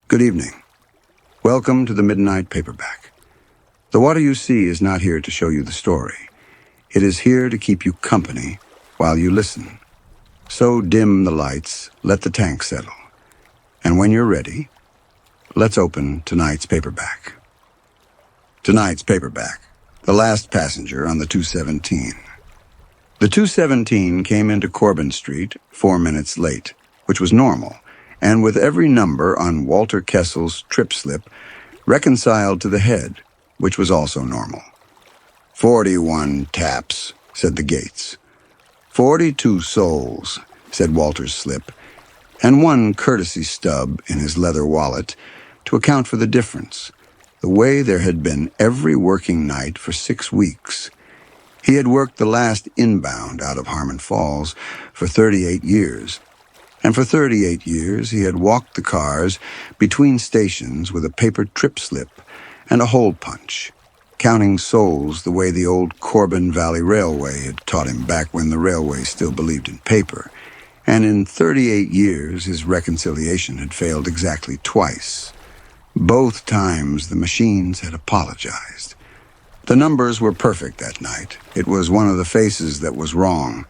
Good evening. Welcome to the Midnight Paperback. The water you see is not here to show you the story. It is here to keep you company while you listen. So dim the lights, let the tank settle. And when you're ready, let's open tonight's paperback. Tonight's paperback, The Last Passenger on the 217. The 217 came into Corbin Street 4 minutes late, which was normal, and with every number on Walter Kessel's trip slip reconciled to the head, which was also normal. 41 taps, said the gates. 42 souls, said Walter's slip, and one courtesy stub in his leather wallet to account for the difference, the way there had been every working night for 6 weeks. He had worked the last inbound out of Harmon Falls for 38 years, and for 38 years he had walked the cars between stations with a paper trip slip and a hole punch, counting souls the way the old Corbin Valley Railway had taught him back when the railway still believed in paper. And in 38 years his reconciliation had failed exactly twice. Both times the machines had apologized. The numbers were perfect that night. It was one of the faces that was wrong.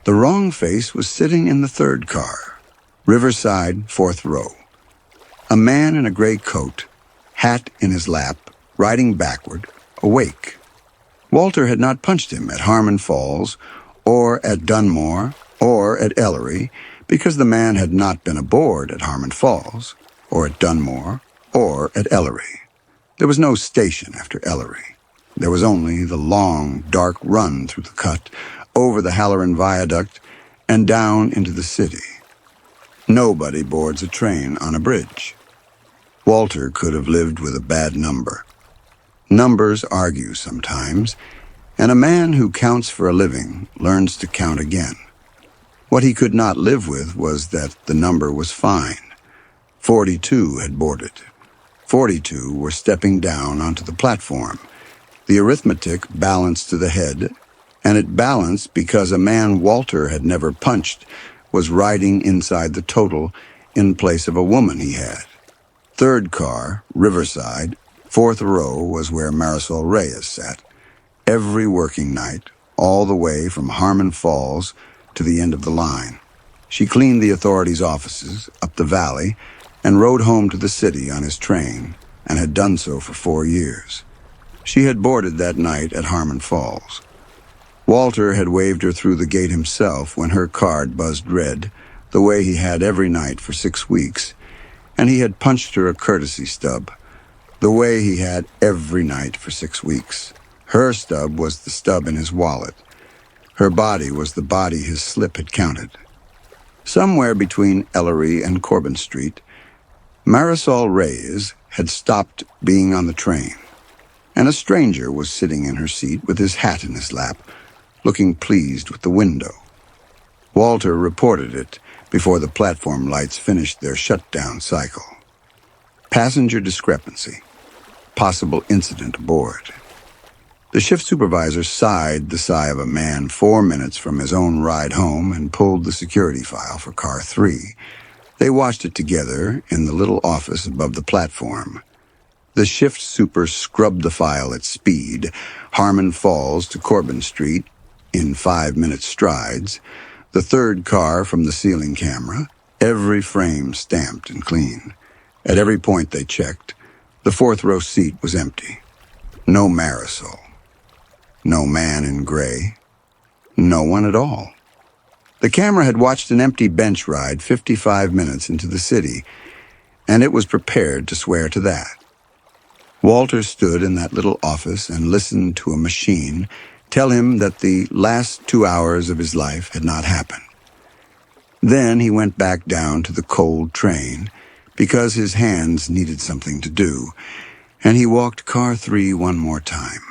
The wrong face was sitting in the third car, Riverside, 4th row. A man in a gray coat, hat in his lap, riding backward, awake. Walter had not punched him at Harmon Falls, or at Dunmore, or at Ellery, because the man had not been aboard at Harmon Falls, or at Dunmore, or at Ellery. There was no station after Ellery. There was only the long, dark run through the cut, over the Halloran Viaduct, and down into the city. Nobody boards a train on a bridge. Walter could have lived with a bad number. Numbers argue sometimes, and a man who counts for a living learns to count again. What he could not live with was that the number was fine. 42 had boarded. 42 were stepping down onto the platform. The arithmetic balanced to the head, and it balanced because a man Walter had never punched was riding inside the total in place of a woman he had. Third car, Riverside, 4th row was where Marisol Reyes sat. Every working night, all the way from Harmon Falls to the end of the line. She cleaned the authorities' offices up the valley and rode home to the city on his train, and had done so for 4 years. She had boarded that night at Harmon Falls. Walter had waved her through the gate himself when her card buzzed red, the way he had every night for 6 weeks, and he had punched her a courtesy stub, the way he had every night for 6 weeks. Her stub was the stub in his wallet. Her body was the body his slip had counted. Somewhere between Ellery and Corbin Street, Marisol Reyes had stopped being on the train, and a stranger was sitting in her seat with his hat in his lap, looking pleased with the window. Walter reported it before the platform lights finished their shutdown cycle. Passenger discrepancy. Possible incident aboard. The shift supervisor sighed the sigh of a man 4 minutes from his own ride home and pulled the security file for car 3. They watched it together in the little office above the platform. The shift super scrubbed the file at speed, Harmon Falls to Corbin Street, in 5-minute strides, the third car from the ceiling camera, every frame stamped and clean. At every point they checked, the 4th row seat was empty. No Marisol. No man in gray. No one at all. The camera had watched an empty bench ride 55 minutes into the city, and it was prepared to swear to that. Walter stood in that little office and listened to a machine tell him that the last 2 hours of his life had not happened. Then he went back down to the cold train because his hands needed something to do, and he walked car 3 one more time.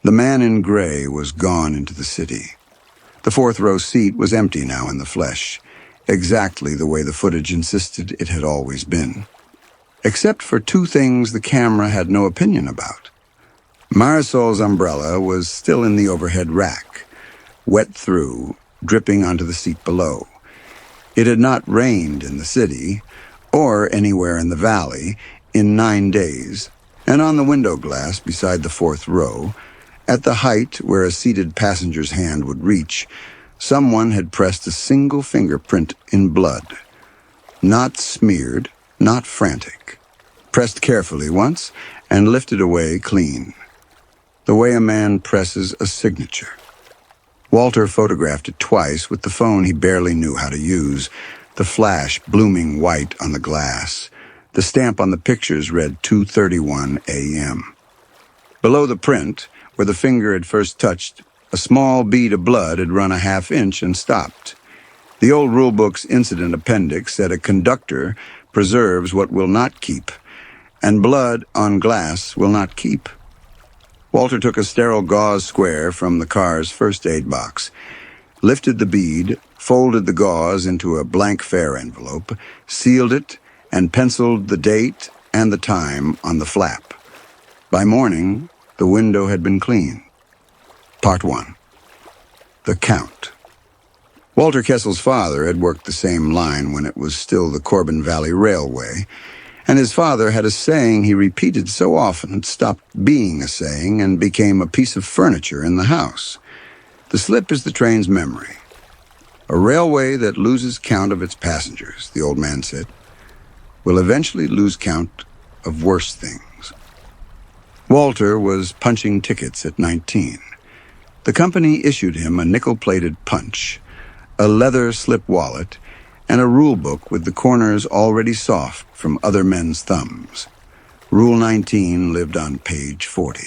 The man in gray was gone into the city. The 4th row seat was empty now in the flesh, exactly the way the footage insisted it had always been. Except for 2 things the camera had no opinion about. Marisol's umbrella was still in the overhead rack, wet through, dripping onto the seat below. It had not rained in the city, or anywhere in the valley, in 9 days, and on the window glass beside the fourth row, at the height where a seated passenger's hand would reach, someone had pressed a single fingerprint in blood. Not smeared, not frantic. Pressed carefully once and lifted away clean. The way a man presses a signature. Walter photographed it twice with the phone he barely knew how to use, the flash blooming white on the glass. The stamp on the pictures read 2:31 a.m. Below the print, where the finger had first touched, a small bead of blood had run a half-inch and stopped. The old rulebook's incident appendix said a conductor preserves what will not keep, and blood on glass will not keep. Walter took a sterile gauze square from the car's first aid box, lifted the bead, folded the gauze into a blank fare envelope, sealed it, and penciled the date and the time on the flap. By morning, the window had been cleaned. Part 1. The Count. Walter Kessel's father had worked the same line when it was still the Corbin Valley Railway, and his father had a saying he repeated so often it stopped being a saying and became a piece of furniture in the house. The slip is the train's memory. A railway that loses count of its passengers, the old man said, will eventually lose count of worse things. Walter was punching tickets at 19. The company issued him a nickel-plated punch, a leather slip wallet, and a rule book with the corners already soft from other men's thumbs. Rule 19 lived on page 40.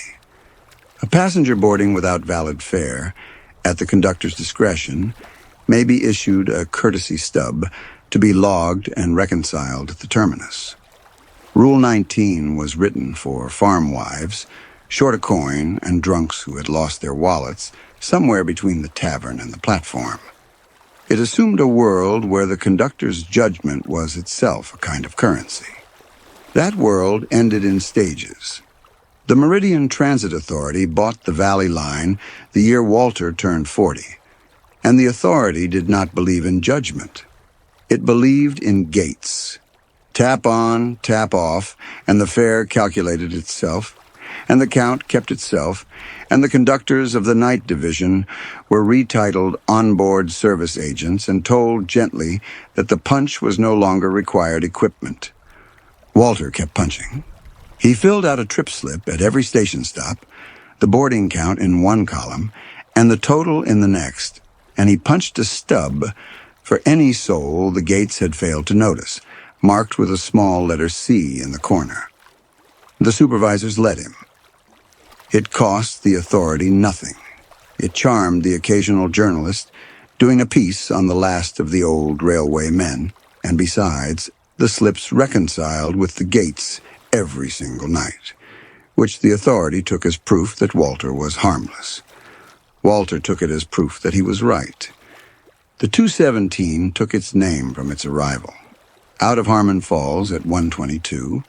A passenger boarding without valid fare, at the conductor's discretion, may be issued a courtesy stub to be logged and reconciled at the terminus. Rule 19 was written for farm wives, short a coin, and drunks who had lost their wallets somewhere between the tavern and the platform. It assumed a world where the conductor's judgment was itself a kind of currency. That world ended in stages. The Meridian Transit Authority bought the Valley Line the year Walter turned 40, and the authority did not believe in judgment. It believed in gates. Tap on, tap off, and the fare calculated itself, and the count kept itself, and the conductors of the night division were retitled onboard service agents and told gently that the punch was no longer required equipment. Walter kept punching. He filled out a trip slip at every station stop, the boarding count in one column, and the total in the next, and he punched a stub for any soul the gates had failed to notice, marked with a small letter C in the corner. The supervisors let him. It cost the authority nothing. It charmed the occasional journalist doing a piece on the last of the old railway men, and besides, the slips reconciled with the gates every single night, which the authority took as proof that Walter was harmless. Walter took it as proof that he was right. The 217 took its name from its arrival. Out of Harmon Falls at 1:22,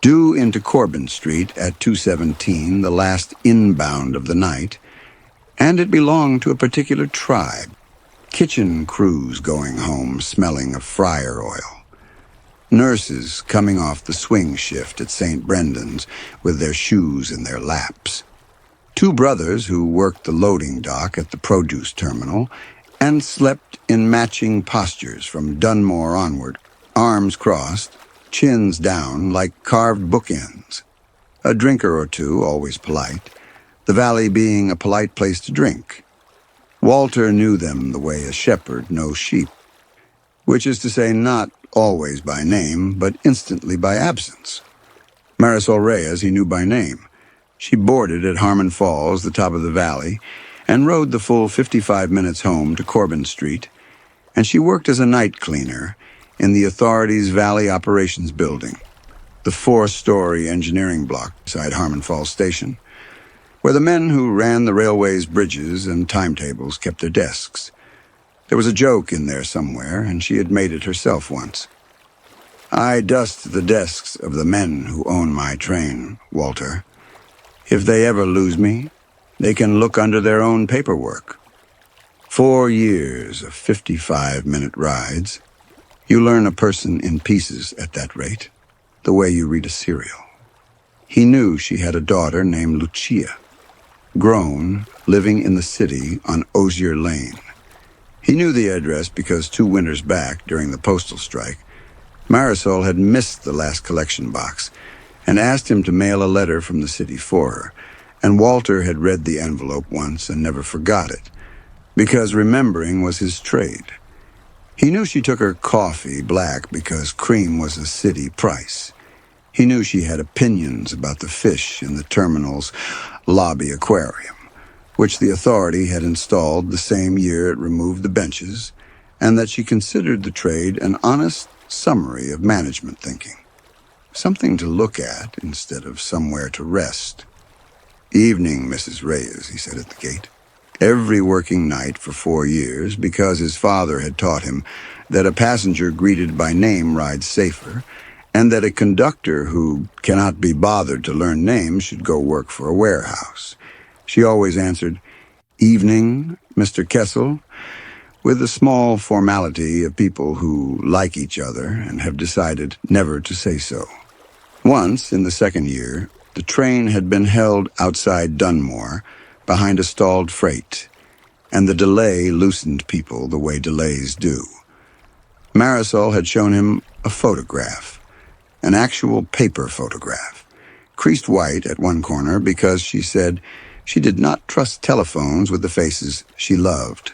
due into Corbin Street at 2:17, the last inbound of the night, and it belonged to a particular tribe, kitchen crews going home smelling of fryer oil, nurses coming off the swing shift at St. Brendan's with their shoes in their laps, two brothers who worked the loading dock at the produce terminal and slept in matching postures from Dunmore onward, arms crossed, chins down like carved bookends. A drinker or two, always polite, the valley being a polite place to drink. Walter knew them the way a shepherd knows sheep, which is to say not always by name, but instantly by absence. Marisol Reyes he knew by name. She boarded at Harmon Falls, the top of the valley, and rode the full 55 minutes home to Corbin Street, and she worked as a night cleaner in the authority's Valley Operations Building, the 4-story engineering block beside Harmon Falls Station, where the men who ran the railway's bridges and timetables kept their desks. There was a joke in there somewhere, and she had made it herself once. "I dust the desks of the men who own my train, Walter. If they ever lose me, they can look under their own paperwork." 4 years of 55-minute rides. You learn a person in pieces at that rate, the way you read a serial. He knew she had a daughter named Lucia, grown, living in the city on Osier Lane. He knew the address because 2 winters back, during the postal strike, Marisol had missed the last collection box and asked him to mail a letter from the city for her, and Walter had read the envelope once and never forgot it, because remembering was his trade. He knew she took her coffee black because cream was a city price. He knew she had opinions about the fish in the terminal's lobby aquarium, which the authority had installed the same year it removed the benches, and that she considered the trade an honest summary of management thinking. Something to look at instead of somewhere to rest. "Evening, Mrs. Reyes," he said at the gate. Every working night for 4 years, because his father had taught him that a passenger greeted by name rides safer, and that a conductor who cannot be bothered to learn names should go work for a warehouse. She always answered, "Evening, Mr. Kessel," with the small formality of people who like each other and have decided never to say so. Once, in the 2nd year, the train had been held outside Dunmore behind a stalled freight, and the delay loosened people the way delays do. Marisol had shown him a photograph, an actual paper photograph, creased white at one corner because she said she did not trust telephones with the faces she loved.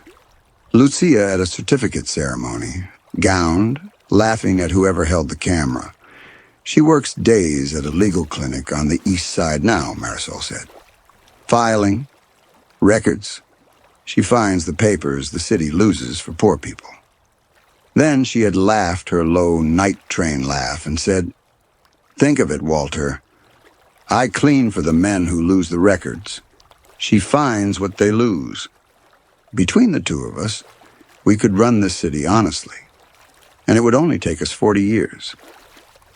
Lucia at a certificate ceremony, gowned, laughing at whoever held the camera. "She works days at a legal clinic on the east side now," Marisol said. "Filing, records. She finds the papers the city loses for poor people." Then she had laughed her low night train laugh and said, "Think of it, Walter. I clean for the men who lose the records. She finds what they lose. Between the 2 of us, we could run this city honestly, and it would only take us 40 years.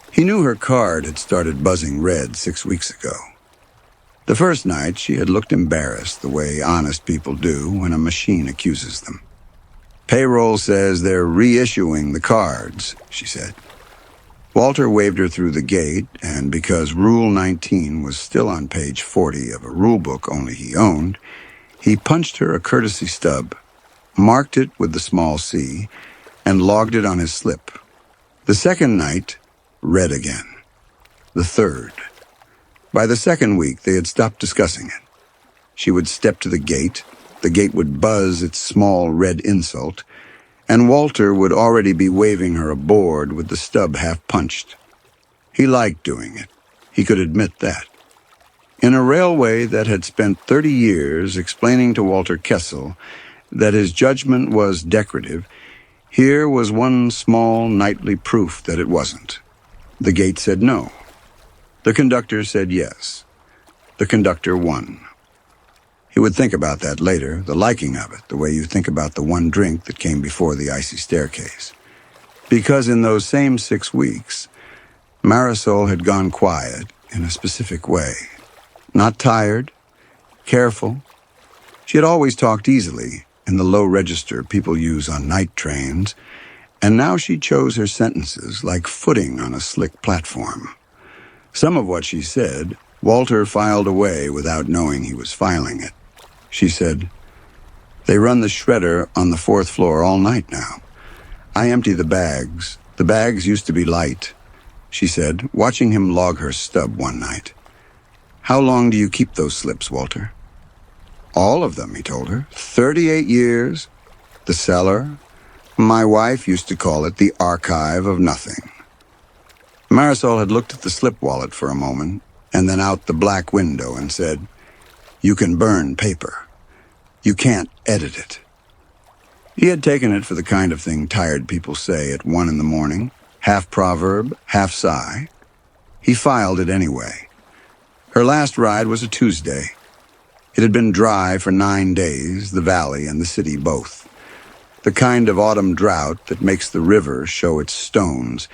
He knew her card had started buzzing red 6 weeks ago. The first night, she had looked embarrassed the way honest people do when a machine accuses them. "Payroll says they're reissuing the cards," she said. Walter waved her through the gate, and because Rule 19 was still on page 40 of a rulebook only he owned, he punched her a courtesy stub, marked it with the small C, and logged it on his slip. The second night, red again. The third. By the 2nd week, they had stopped discussing it. She would step to the gate would buzz its small red insult, and Walter would already be waving her aboard with the stub half punched. He liked doing it. He could admit that. In a railway that had spent 30 years explaining to Walter Kessel that his judgment was decorative, here was one small nightly proof that it wasn't. The gate said no. The conductor said yes. The conductor won. He would think about that later, the liking of it, the way you think about the one drink that came before the icy staircase. Because in those same 6 weeks, Marisol had gone quiet in a specific way. Not tired, careful. She had always talked easily, in the low register people use on night trains, and now she chose her sentences like footing on a slick platform. Some of what she said, Walter filed away without knowing he was filing it. She said, "They run the shredder on the 4th floor all night now. I empty the bags. The bags used to be light," she said, watching him log her stub one night. "How long do you keep those slips, Walter?" "All of them," he told her. 38 years. The cellar. My wife used to call it the archive of nothing." Marisol had looked at the slip wallet for a moment, and then out the black window and said, "You can burn paper. You can't edit it." He had taken it for the kind of thing tired people say at 1 in the morning, half proverb, half sigh. He filed it anyway. Her last ride was a Tuesday. It had been dry for 9 days, the valley and the city both. The kind of autumn drought that makes the river show its stones,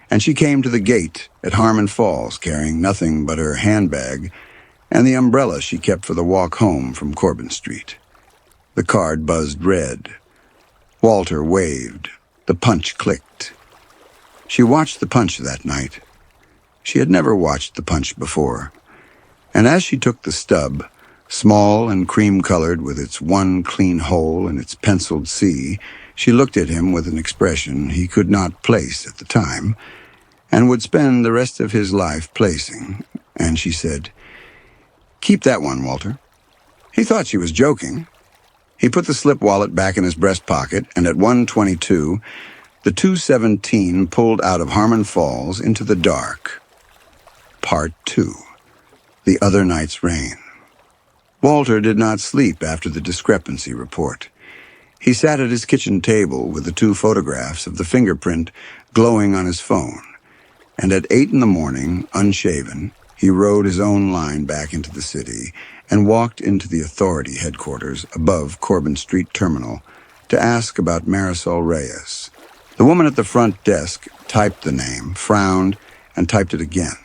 and she came to the gate at Harmon Falls carrying nothing but her handbag and the umbrella she kept for the walk home from Corbin Street. The card buzzed red. Walter waved. The punch clicked. She watched the punch that night. She had never watched the punch before. And as she took the stub, small and cream-colored with its one clean hole and its penciled C, she looked at him with an expression he could not place at the time, and would spend the rest of his life placing, and she said, "Keep that one, Walter." He thought she was joking. He put the slip wallet back in his breast pocket, and at 1:22, the 217 pulled out of Harmon Falls into the dark. Part 2. The Other Night's Rain. Walter did not sleep after the discrepancy report. He sat at his kitchen table with the 2 photographs of the fingerprint glowing on his phone, and at 8 in the morning, unshaven, he rode his own line back into the city and walked into the authority headquarters above Corbin Street Terminal to ask about Marisol Reyes. The woman at the front desk typed the name, frowned, and typed it again.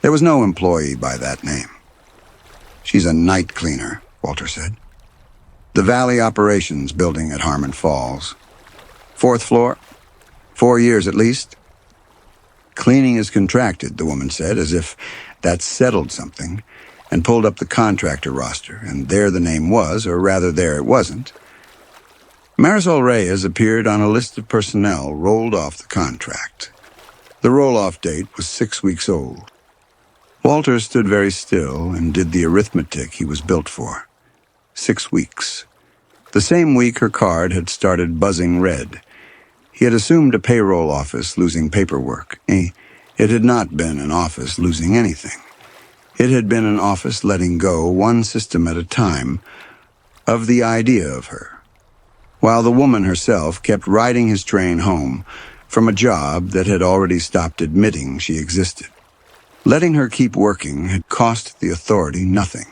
There was no employee by that name. "She's a night cleaner," Walter said. "The Valley Operations building at Harmon Falls. 4th floor? 4 years at least." "Cleaning is contracted," the woman said, as if that settled something, and pulled up the contractor roster, and there the name was, or rather there it wasn't. Marisol Reyes appeared on a list of personnel rolled off the contract. The roll-off date was 6 weeks old. Walter stood very still and did the arithmetic he was built for. 6 weeks. The same week her card had started buzzing red. He had assumed a payroll office losing paperwork. It had not been an office losing anything. It had been an office letting go, one system at a time, of the idea of her, while the woman herself kept riding his train home from a job that had already stopped admitting she existed. Letting her keep working had cost the authority nothing.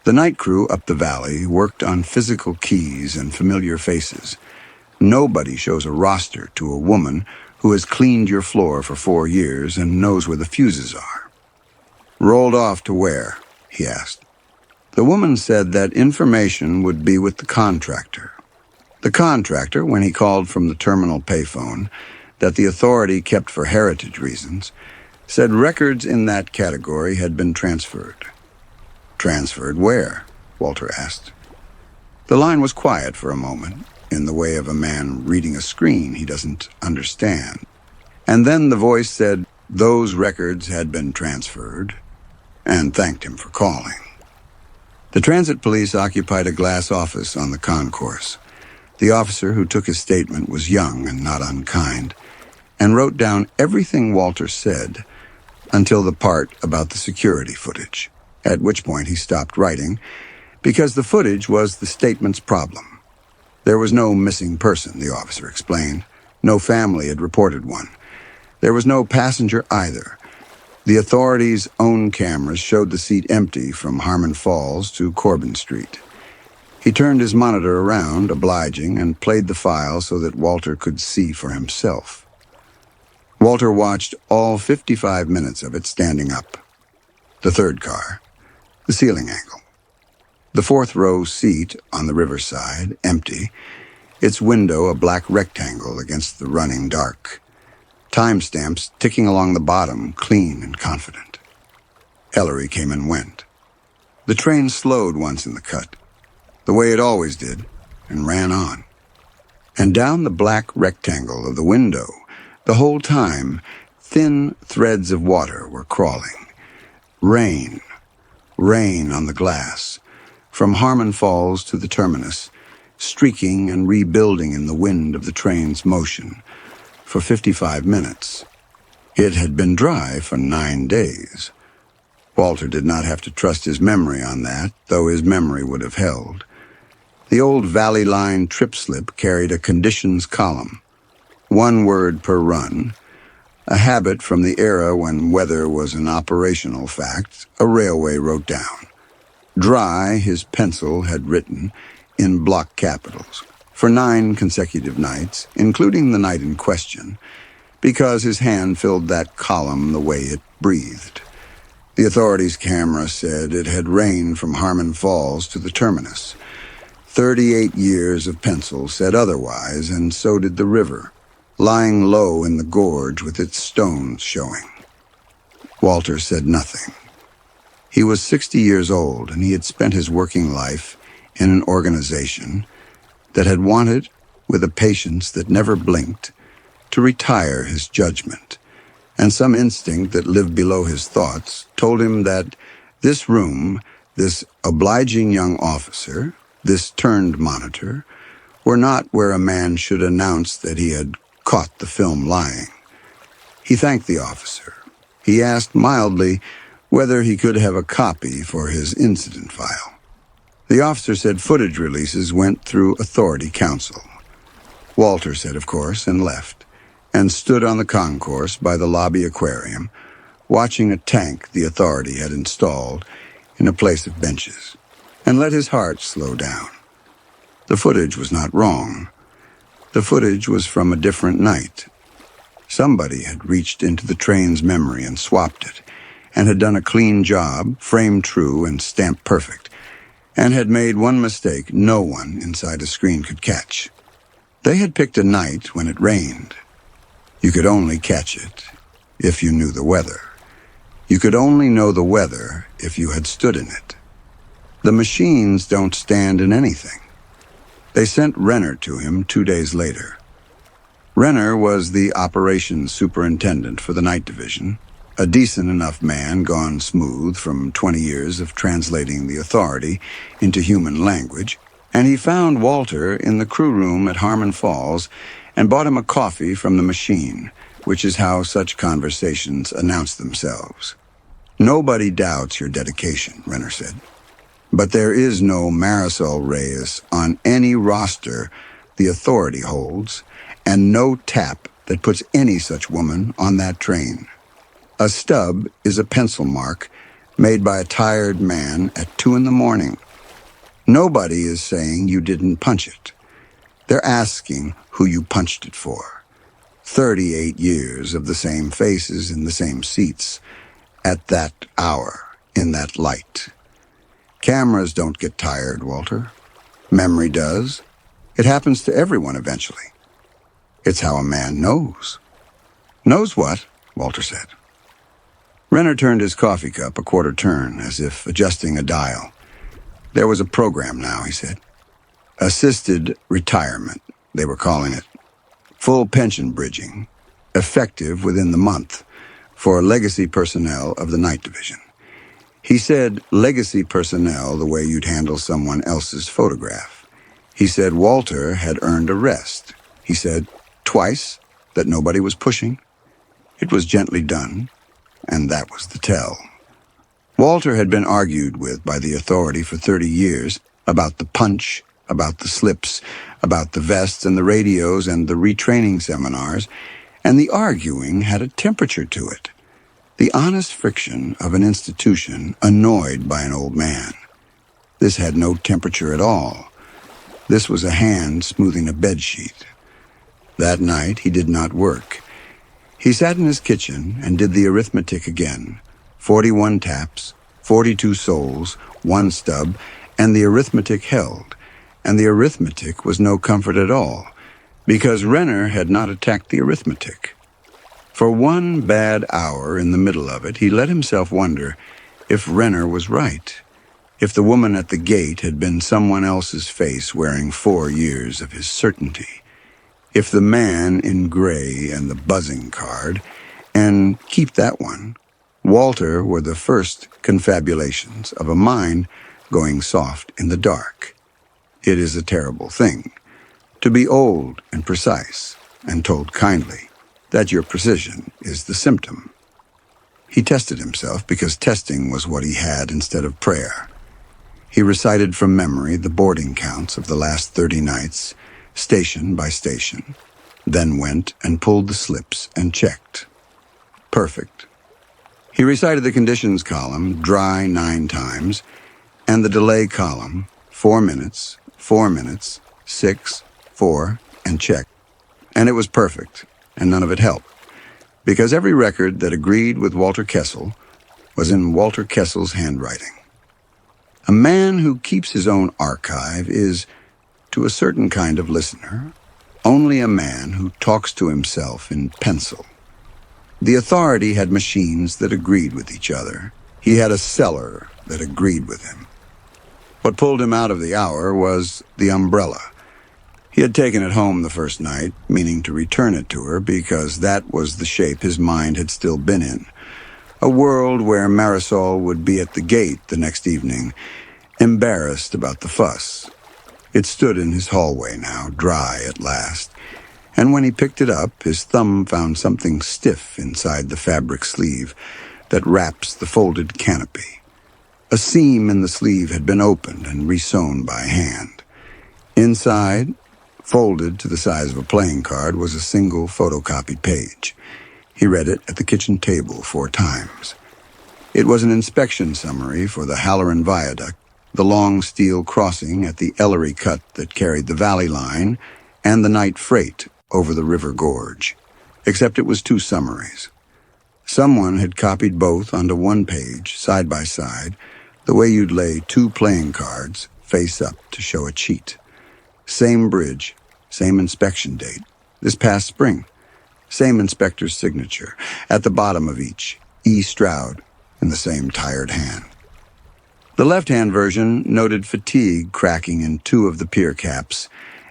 The night crew up the valley worked on physical keys and familiar faces. Nobody shows a roster to a woman who has cleaned your floor for 4 years and knows where the fuses are. "Rolled off to where?" he asked. The woman said that information would be with the contractor. The contractor, when he called from the terminal payphone that the authority kept for heritage reasons, said records in that category had been transferred. "Transferred where?" Walter asked. The line was quiet for a moment, in the way of a man reading a screen he doesn't understand. And then the voice said those records had been transferred, and thanked him for calling. The transit police occupied a glass office on the concourse. The officer who took his statement was young and not unkind, and wrote down everything Walter said until the part about the security footage, at which point he stopped writing, because the footage was the statement's problem. There was no missing person, the officer explained. No family had reported one. There was no passenger either. The authorities' own cameras showed the seat empty from Harmon Falls to Corbin Street. He turned his monitor around, obliging, and played the file so that Walter could see for himself. Walter watched all 55 minutes of it standing up. The third car, the ceiling angle. The 4th row seat on the riverside, empty, its window a black rectangle against the running dark. Timestamps ticking along the bottom, clean and confident. Ellery came and went. The train slowed once in the cut, the way it always did, and ran on. And down the black rectangle of the window, the whole time, thin threads of water were crawling. Rain, rain on the glass, from Harmon Falls to the terminus, streaking and rebuilding in the wind of the train's motion, for 55 minutes. It had been dry for 9 days. Walter did not have to trust his memory on that, though his memory would have held. The old Valley Line trip slip carried a conditions column, 1 word per run, a habit from the era when weather was an operational fact a railway wrote down. Dry, his pencil had written, in block capitals, for 9 consecutive nights, including the night in question, because his hand filled that column the way it breathed. The authorities' camera said it had rained from Harmon Falls to the terminus. 38 years of pencil said otherwise, and so did the river, lying low in the gorge with its stones showing. Walter said nothing. He was 60 years old, and he had spent his working life in an organization that had wanted, with a patience that never blinked, to retire his judgment. And some instinct that lived below his thoughts told him that this room, this obliging young officer, this turned monitor, were not where a man should announce that he had caught the film lying. He thanked the officer. He asked mildly whether he could have a copy for his incident file. The officer said footage releases went through Authority Council. Walter said, of course, and left, and stood on the concourse by the lobby aquarium, watching a tank the Authority had installed in a place of benches, and let his heart slow down. The footage was not wrong. The footage was from a different night. Somebody had reached into the train's memory and swapped it, and had done a clean job, frame true and stamp perfect, and had made one mistake no one inside a screen could catch. They had picked a night when it rained. You could only catch it if you knew the weather. You could only know the weather if you had stood in it. The machines don't stand in anything. They sent Renner to him 2 days later. Renner was the operations superintendent for the night division, a decent enough man gone smooth from 20 years of translating the Authority into human language, and he found Walter in the crew room at Harmon Falls and bought him a coffee from the machine, which is how such conversations announce themselves. Nobody doubts your dedication, Renner said. But there is no Marisol Reyes on any roster the Authority holds, and no tap that puts any such woman on that train. A stub is a pencil mark made by a tired man at 2 a.m. Nobody is saying you didn't punch it. They're asking who you punched it for. 38 years of the same faces in the same seats, at that hour, in that light. Cameras don't get tired, Walter. Memory does. It happens to everyone eventually. It's how a man knows. Knows what? Walter said. Renner turned his coffee cup a quarter turn, as if adjusting a dial. There was a program now, he said. Assisted retirement, they were calling it. Full pension bridging, effective within the month, for legacy personnel of the night division. He said legacy personnel the way you'd handle someone else's photograph. He said Walter had earned a rest. He said twice that nobody was pushing. It was gently done, and that was the tell. Walter had been argued with by the Authority for 30 years about the punch, about the slips, about the vests and the radios and the retraining seminars, and the arguing had a temperature to it. The honest friction of an institution annoyed by an old man. This had no temperature at all. This was a hand smoothing a bedsheet. That night he did not work. He sat in his kitchen and did the arithmetic again. 41 taps, 42 soles, 1 stub, and the arithmetic held. And the arithmetic was no comfort at all, because Renner had not attacked the arithmetic. For 1 bad hour in the middle of it, he let himself wonder if Renner was right, if the woman at the gate had been someone else's face wearing 4 years of his certainty, if the man in gray and the buzzing card, and keep that one, Walter, were the first confabulations of a mind going soft in the dark. It is a terrible thing to be old and precise and told kindly that your precision is the symptom. He tested himself because testing was what he had instead of prayer. He recited from memory the boarding counts of the last 30 nights, station by station, then went and pulled the slips and checked. Perfect. He recited the conditions column, dry 9 times, and the delay column, 4 minutes, 4 minutes, 6, 4, and check. And it was perfect, and none of it helped, because every record that agreed with Walter Kessel was in Walter Kessel's handwriting. A man who keeps his own archive is, to a certain kind of listener, only a man who talks to himself in pencil. The authority had machines that agreed with each other. He had a cellar that agreed with him. What pulled him out of the hour was the umbrella. He had taken it home the first night, meaning to return it to her because that was the shape his mind had still been in. A world where Marisol would be at the gate the next evening, embarrassed about the fuss. It stood in his hallway now, dry at last, and when he picked it up, his thumb found something stiff inside the fabric sleeve that wraps the folded canopy. A seam in the sleeve had been opened and resewn by hand. Inside, folded to the size of a playing card, was a single photocopied page. He read it at the kitchen table 4 times. It was an inspection summary for the Halloran Viaduct, the long steel crossing at the Ellery Cut that carried the Valley Line, and the night freight over the River Gorge. Except it was 2 summaries. Someone had copied both onto one page, side by side, the way you'd lay 2 playing cards face up to show a cheat. Same bridge, same inspection date, this past spring. Same inspector's signature. At the bottom of each, E. Stroud, in the same tired hand. The left-hand version noted fatigue cracking in 2 of the pier caps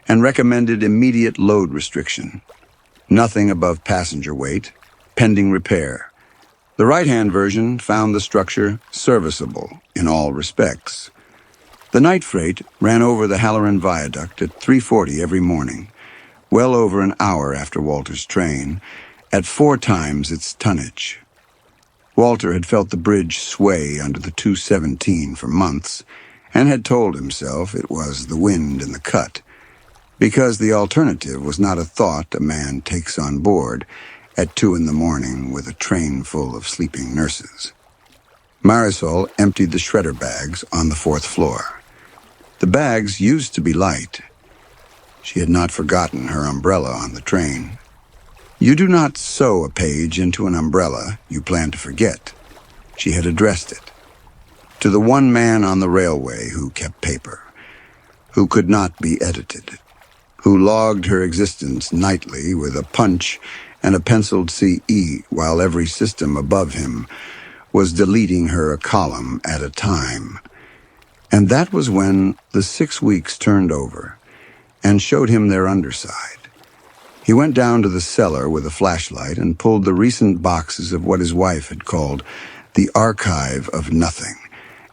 and recommended immediate load restriction. Nothing above passenger weight, pending repair. The right-hand version found the structure serviceable in all respects. The night freight ran over the Halloran Viaduct at 3:40 every morning, well over an hour after Walter's train, at 4 times its tonnage. Walter had felt the bridge sway under the 217 for months, and had told himself it was the wind in the cut, because the alternative was not a thought a man takes on board at 2 in the morning with a train full of sleeping nurses. Marisol emptied the shredder bags on the 4th floor. The bags used to be light. She had not forgotten her umbrella on the train. You do not sew a page into an umbrella you plan to forget. She had addressed it. To the one man on the railway who kept paper, who could not be edited, who logged her existence nightly with a punch and a penciled CE while every system above him was deleting her a column at a time. And that was when the 6 weeks turned over and showed him their underside. He went down to the cellar with a flashlight and pulled the recent boxes of what his wife had called the archive of nothing,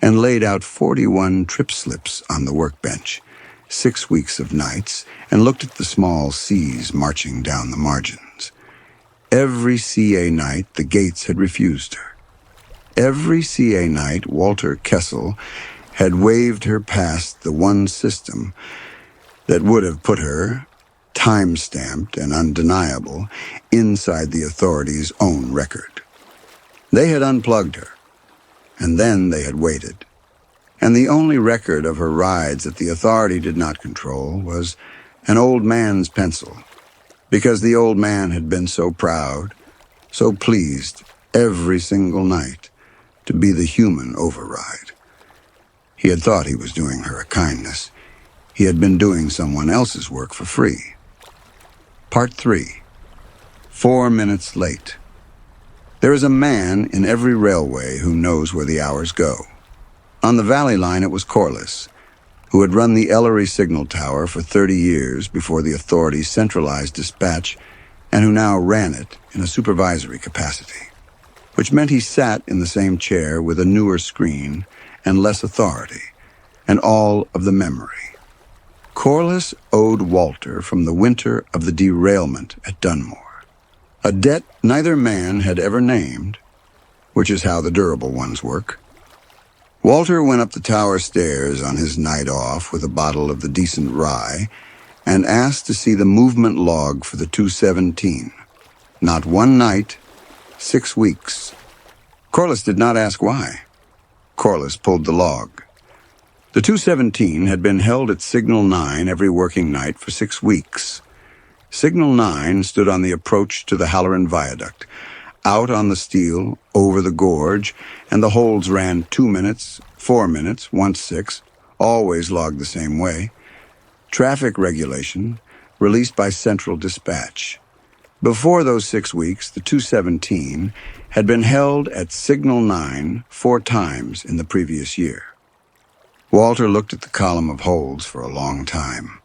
and laid out 41 trip slips on the workbench, 6 weeks of nights, and looked at the small C's marching down the margins. Every CA night the gates had refused her. Every CA night Walter Kessel had waved her past the one system that would have put her, time-stamped and undeniable, inside the authorities' own record. They had unplugged her, and then they had waited. And the only record of her rides that the authority did not control was an old man's pencil, because the old man had been so proud, so pleased every single night to be the human override. He had thought he was doing her a kindness. He had been doing someone else's work for free. Part 3. 4 minutes late. There is a man in every railway who knows where the hours go. On the Valley Line it was Corliss, who had run the Ellery signal tower for 30 years before the authorities centralized dispatch, and who now ran it in a supervisory capacity, which meant he sat in the same chair with a newer screen and less authority, and all of the memory. Corliss owed Walter from the winter of the derailment at Dunmore, a debt neither man had ever named, which is how the durable ones work. Walter went up the tower stairs on his night off with a bottle of the decent rye and asked to see the movement log for the 217. Not one night, 6 weeks. Corliss did not ask why. Corliss pulled the log. The 217 had been held at Signal 9 every working night for 6 weeks. Signal 9 stood on the approach to the Halloran Viaduct, out on the steel, over the gorge, and the holds ran 2 minutes, 4 minutes, once 6, always logged the same way. Traffic regulation, released by Central Dispatch. Before those 6 weeks, the 217 had been held at Signal 9 4 times in the previous year. Walter looked at the column of holds for a long time.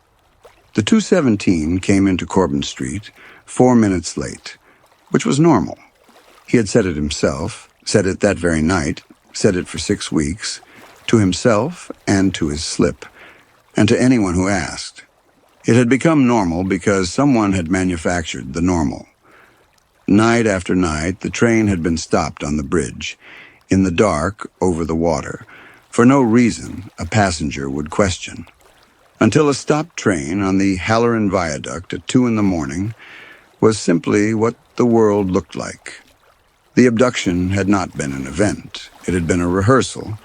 The 217 came into Corbin Street 4 minutes late, which was normal. He had said it himself, said it that very night, said it for 6 weeks, to himself and to his slip, and to anyone who asked. It had become normal because someone had manufactured the normal. Night after night, the train had been stopped on the bridge, in the dark, over the water, for no reason a passenger would question, until a stopped train on the Halloran Viaduct at 2 in the morning was simply what the world looked like. The abduction had not been an event. It had been a rehearsal,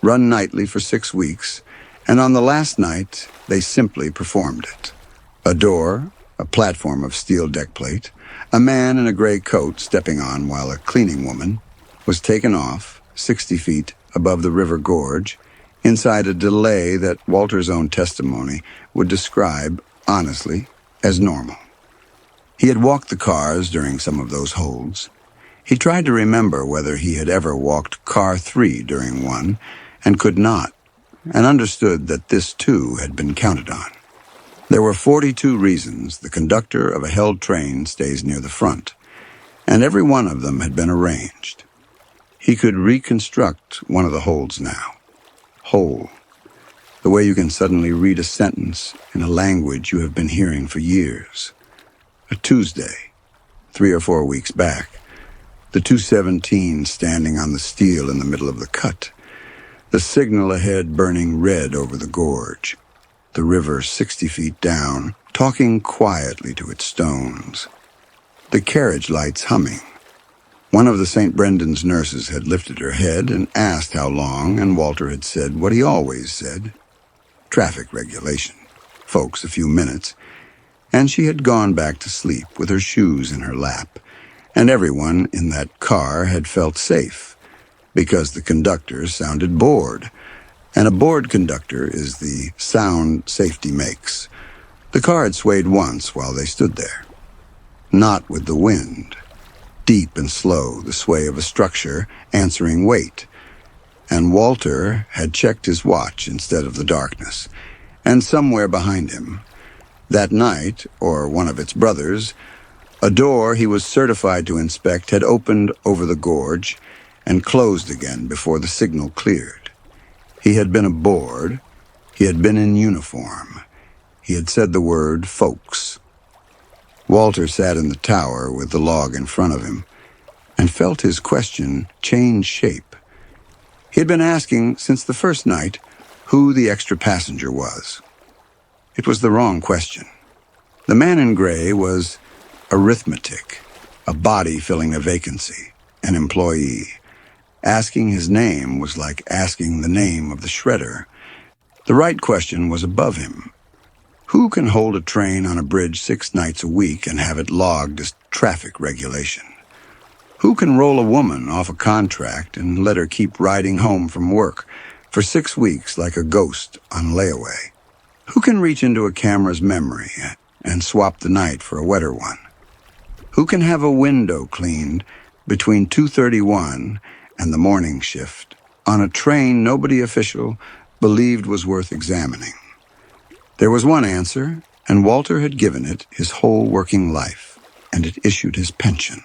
run nightly for 6 weeks, and on the last night, they simply performed it. A door, a platform of steel deck plate, a man in a gray coat stepping on while a cleaning woman was taken off 60 feet above the river gorge, inside a delay that Walter's own testimony would describe, honestly, as normal. He had walked the cars during some of those holds. He tried to remember whether he had ever walked car 3 during one, and could not, and understood that this too had been counted on. There were 42 reasons the conductor of a held train stays near the front, and every one of them had been arranged. He could reconstruct one of the holds now. Whole. The way you can suddenly read a sentence in a language you have been hearing for years. A Tuesday, 3 or 4 weeks back, the 217 standing on the steel in the middle of the cut, the signal ahead burning red over the gorge, the river 60 feet down, talking quietly to its stones, the carriage lights humming. One of the St. Brendan's nurses had lifted her head and asked how long, and Walter had said what he always said, traffic regulation, folks, a few minutes, and she had gone back to sleep with her shoes in her lap, and everyone in that car had felt safe, because the conductor sounded bored, and a bored conductor is the sound safety makes. The car had swayed once while they stood there. Not with the wind. Deep and slow, the sway of a structure answering weight. And Walter had checked his watch instead of the darkness, and somewhere behind him, that night, or one of its brothers, a door he was certified to inspect had opened over the gorge and closed again before the signal cleared. He had been aboard. He had been in uniform. He had said the word folks. Walter sat in the tower with the log in front of him and felt his question change shape. He had been asking since the first night who the extra passenger was. It was the wrong question. The man in gray was arithmetic, a body filling a vacancy, an employee. Asking his name was like asking the name of the shredder. The right question was above him. Who can hold a train on a bridge 6 nights a week and have it logged as traffic regulation? Who can roll a woman off a contract and let her keep riding home from work for 6 weeks like a ghost on layaway? Who can reach into a camera's memory and swap the night for a wetter one? Who can have a window cleaned between 2:31 and the morning shift on a train nobody official believed was worth examining? There was one answer, and Walter had given it his whole working life, and it issued his pension.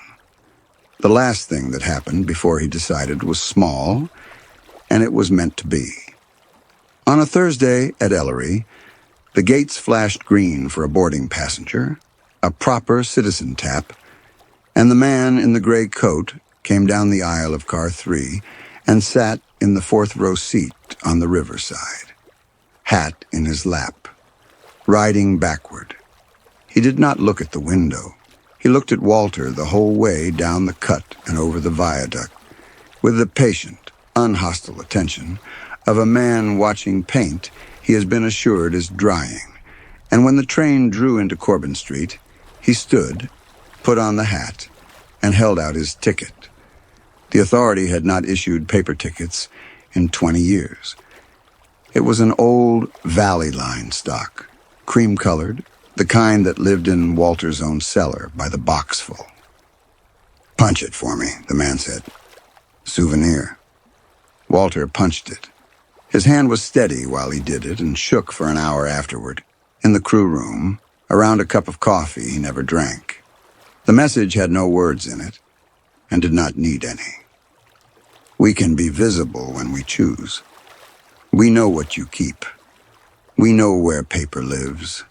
The last thing that happened before he decided was small, and it was meant to be. On a Thursday at Ellery, the gates flashed green for a boarding passenger, a proper citizen tap, and the man in the gray coat came down the aisle of car 3 and sat in the 4th row seat on the riverside, hat in his lap, riding backward. He did not look at the window. He looked at Walter the whole way down the cut and over the viaduct, with the patient, unhostile attention of a man watching paint he has been assured is drying. And when the train drew into Corbin Street, he stood, put on the hat, and held out his ticket. The authority had not issued paper tickets in 20 years. It was an old Valley Line stock, cream-colored, the kind that lived in Walter's own cellar by the boxful. "Punch it for me," the man said. "Souvenir." Walter punched it. His hand was steady while he did it and shook for an hour afterward, in the crew room, around a cup of coffee he never drank. The message had no words in it, and did not need any. "We can be visible when we choose. We know what you keep. We know where paper lives."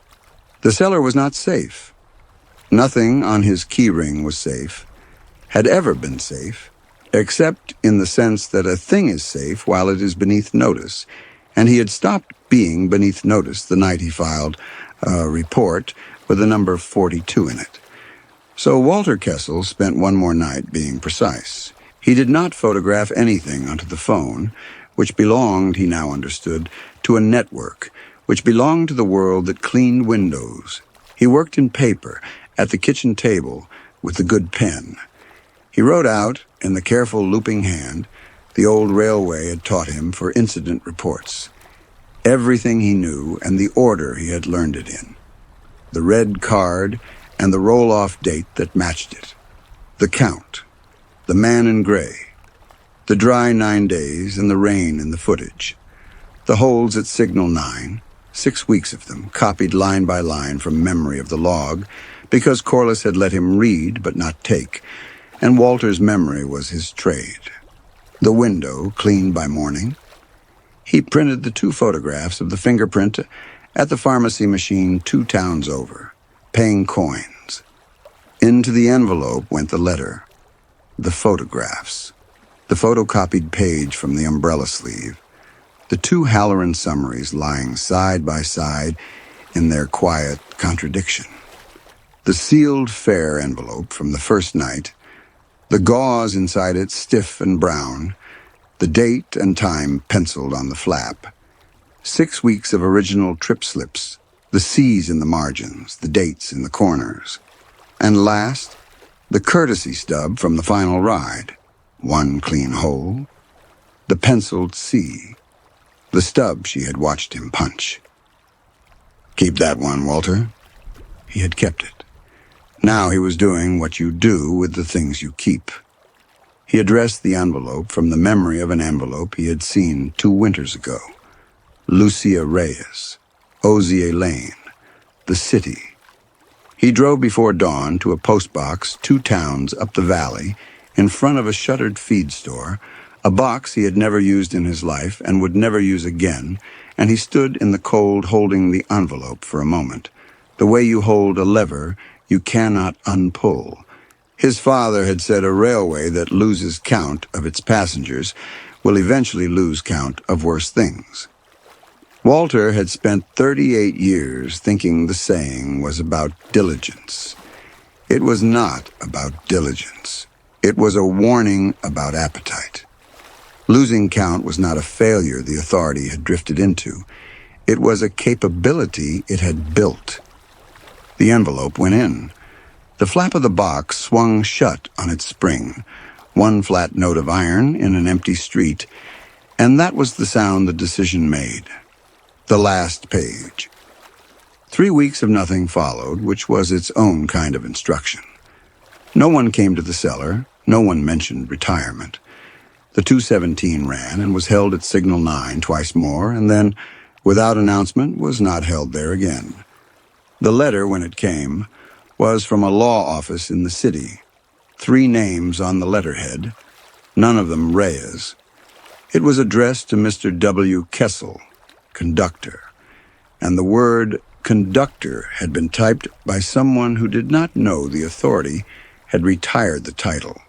The cellar was not safe. Nothing on his keyring was safe, had ever been safe, except in the sense that a thing is safe while it is beneath notice, and he had stopped being beneath notice the night he filed a report with the number 42 in it. So Walter Kessel spent one more night being precise. He did not photograph anything onto the phone, which belonged, he now understood, to a network, which belonged to the world that cleaned windows. He worked in paper, at the kitchen table, with the good pen. He wrote out, in the careful looping hand, the old railway had taught him for incident reports. Everything he knew and the order he had learned it in. The red card and the roll-off date that matched it. The count. The man in gray. The dry 9 days and the rain in the footage. The holds at Signal 9, 6 weeks of them, copied line by line from memory of the log, because Corliss had let him read but not take, and Walter's memory was his trade. The window, cleaned by morning. He printed the 2 photographs of the fingerprint at the pharmacy machine 2 towns over, paying coins. Into the envelope went the letter, the photographs, the photocopied page from the umbrella sleeve, the 2 Halloran summaries lying side by side in their quiet contradiction. The sealed fare envelope from the first night, the gauze inside it stiff and brown, the date and time penciled on the flap, 6 weeks of original trip slips, the C's in the margins, the dates in the corners. And last, the courtesy stub from the final ride, 1 clean hole, the penciled C, the stub she had watched him punch. "Keep that one, Walter." He had kept it. Now he was doing what you do with the things you keep. He addressed the envelope from the memory of an envelope he had seen 2 winters ago. Lucia Reyes, Osier Lane, the city. He drove before dawn to a postbox 2 towns up the valley, in front of a shuttered feed store, a box he had never used in his life and would never use again, and he stood in the cold holding the envelope for a moment. The way you hold a lever you cannot unpull. His father had said a railway that loses count of its passengers will eventually lose count of worse things. Walter had spent 38 years thinking the saying was about diligence. It was not about diligence. It was a warning about appetite. Losing count was not a failure the authority had drifted into. It was a capability it had built. The envelope went in. The flap of the box swung shut on its spring, 1 flat note of iron in an empty street, and that was the sound the decision made. The last page. 3 weeks of nothing followed, which was its own kind of instruction. No one came to the cellar. No one mentioned retirement. The 217 ran and was held at Signal 9 twice more, and then, without announcement, was not held there again. The letter, when it came, was from a law office in the city. 3 names on the letterhead, none of them Reyes. It was addressed to Mr. W. Kessel, conductor, and the word conductor had been typed by someone who did not know the authority had retired the title,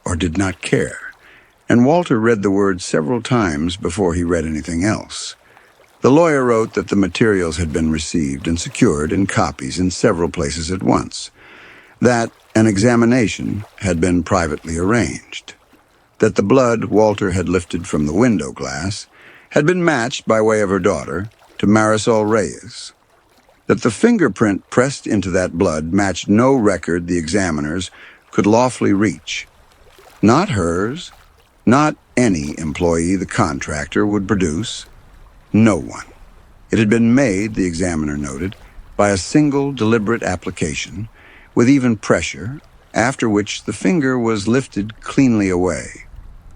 or did not care, and Walter read the word several times before he read anything else. The lawyer wrote that the materials had been received and secured in copies in several places at once, that an examination had been privately arranged, that the blood Walter had lifted from the window glass had been matched by way of her daughter to Marisol Reyes, that the fingerprint pressed into that blood matched no record the examiners could lawfully reach, not hers, not any employee the contractor would produce, no one. It had been made, the examiner noted, by a single deliberate application, with even pressure, after which the finger was lifted cleanly away.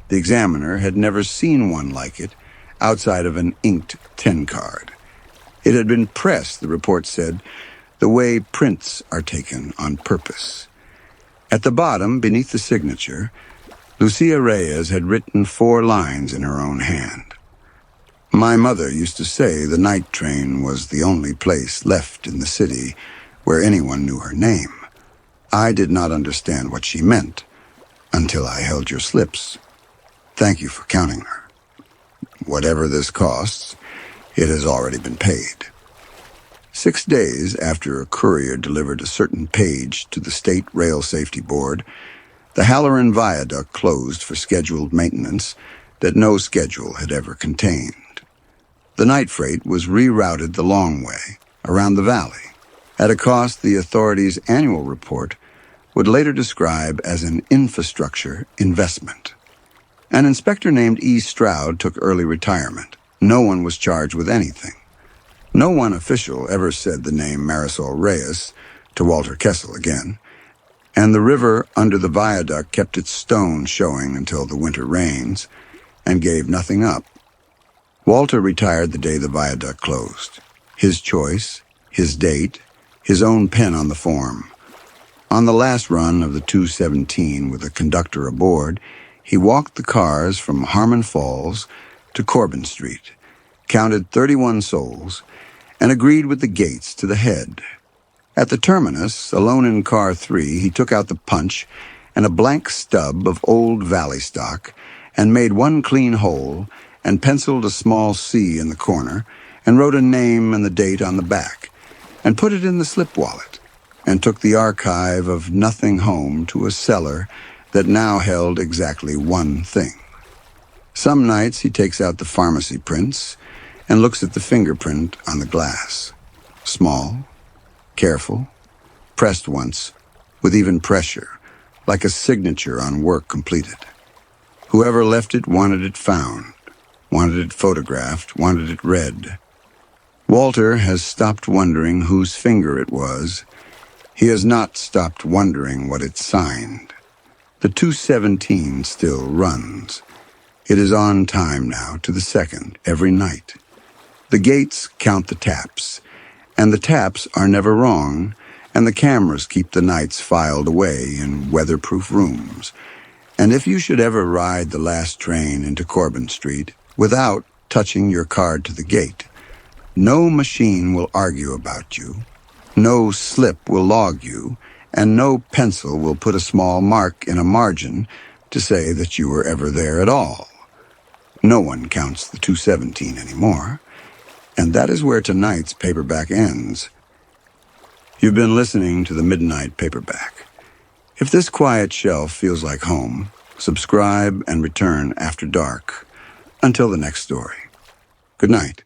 The examiner had never seen one like it outside of an inked 10 card. It had been pressed, the report said, the way prints are taken on purpose. At the bottom, beneath the signature, Lucia Reyes had written 4 lines in her own hand. My mother used to say the night train was the only place left in the city where anyone knew her name. I did not understand what she meant until I held your slips. Thank you for counting her. Whatever this costs, it has already been paid. 6 days after a courier delivered a certain page to the State Rail Safety Board, the Halloran Viaduct closed for scheduled maintenance that no schedule had ever contained. The night freight was rerouted the long way, around the valley, at a cost the authorities' annual report would later describe as an infrastructure investment. An inspector named E. Stroud took early retirement. No one was charged with anything. No one official ever said the name Marisol Reyes to Walter Kessel again, and the river under the viaduct kept its stone showing until the winter rains and gave nothing up. Walter retired the day the viaduct closed. His choice, his date, his own pen on the form. On the last run of the 217 with a conductor aboard, he walked the cars from Harmon Falls to Corbin Street, counted 31 souls, and agreed with the gates to the head. At the terminus, alone in car 3, he took out the punch and a blank stub of old valley stock and made one clean hole and penciled a small C in the corner and wrote a name and the date on the back and put it in the slip wallet and took the archive of nothing home to a cellar that now held exactly one thing. Some nights he takes out the pharmacy prints and looks at the fingerprint on the glass. Small, careful, pressed once, with even pressure, like a signature on work completed. Whoever left it wanted it found, wanted it photographed, wanted it read. Walter has stopped wondering whose finger it was. He has not stopped wondering what it signed. The 217 still runs. It is on time now to the second every night. The gates count the taps, and the taps are never wrong, and the cameras keep the nights filed away in weatherproof rooms. And if you should ever ride the last train into Corbin Street without touching your card to the gate, no machine will argue about you, no slip will log you, and no pencil will put a small mark in a margin to say that you were ever there at all. No one counts the 217 anymore, and that is where tonight's paperback ends. You've been listening to the Midnight Paperback. If this quiet shelf feels like home, subscribe and return after dark. Until the next story. Good night.